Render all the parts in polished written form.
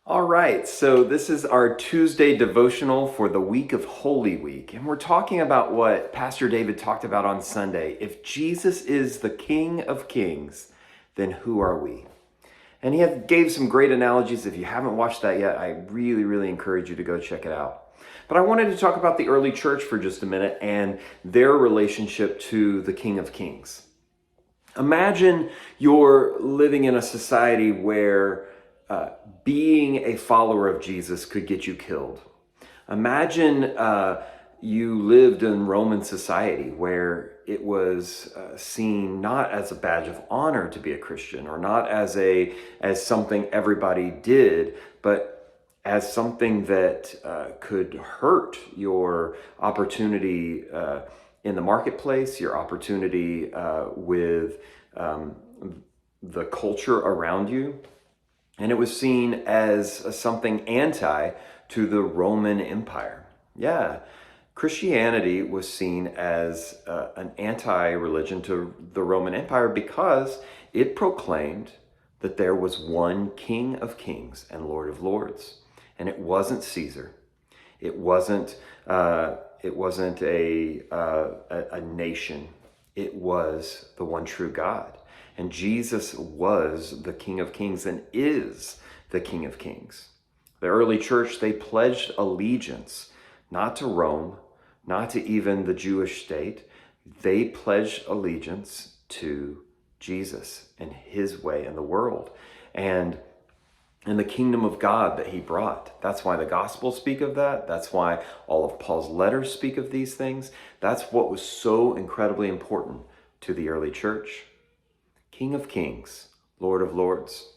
All right, so this is our Tuesday devotional for the week of Holy Week, and we're talking about what Pastor David talked about on Sunday. If Jesus is the King of Kings, then who are we? And gave some great analogies. If you haven't watched that yet, I really encourage you to go check it out. But I wanted to talk about the early church for just a minute and their relationship to the King of Kings. Imagine you're living in a society where being a follower of Jesus could get you killed. Imagine you lived in Roman society where it was seen not as a badge of honor to be a Christian, or not as something everybody did, but as something that could hurt your opportunity in the marketplace, your opportunity with the culture around you. And it was seen as something anti to the Roman Empire. Yeah, Christianity was seen as an anti-religion to the Roman Empire because it proclaimed that there was one King of Kings and Lord of Lords, and it wasn't Caesar. It wasn't. It wasn't a nation. It was the one true God. And Jesus was the King of Kings and is the King of Kings. The early church, they pledged allegiance, not to Rome, not to even the Jewish state. They pledged allegiance to Jesus and his way in the world and the kingdom of God that he brought. That's why the Gospels speak of that. That's why all of Paul's letters speak of these things. That's what was so incredibly important to the early church. King of Kings, Lord of Lords.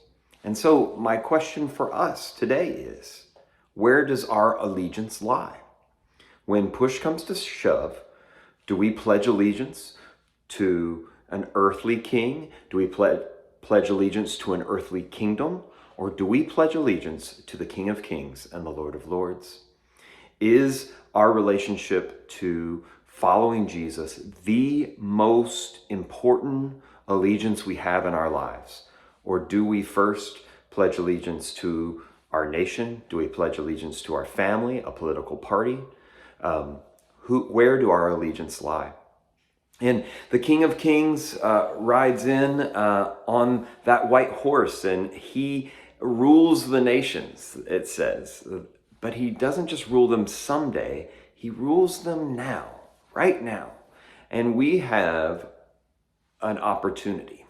And so my question for us today is, where does our allegiance lie? When push comes to shove, do we pledge allegiance to an earthly king? Do we pledge allegiance to an earthly kingdom? Or do we pledge allegiance to the King of Kings and the Lord of Lords? Is our relationship to following Jesus the most important allegiance we have in our lives? Or do we first pledge allegiance to our nation? Do we pledge allegiance to our family, a political party? Where do our allegiance lie? And the King of Kings rides in on that white horse, and he rules the nations, it says. But he doesn't just rule them someday, he rules them now, right now. And we have an opportunity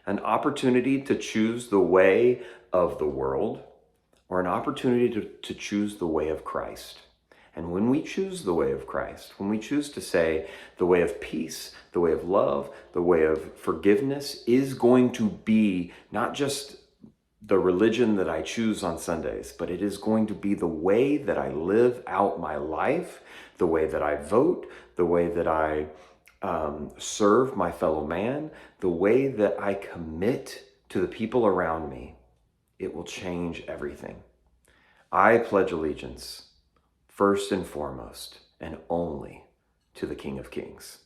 to choose the way of the world, or an opportunity to choose the way of Christ. And when we choose the way of Christ, when we choose to say the way of peace, the way of love, the way of forgiveness is going to be not just the religion that I choose on Sundays, but it is going to be the way that I live out my life, the way that I vote, the way that I serve my fellow man, the way that I commit to the people around me, it will change everything. I pledge allegiance first and foremost and only to the King of Kings.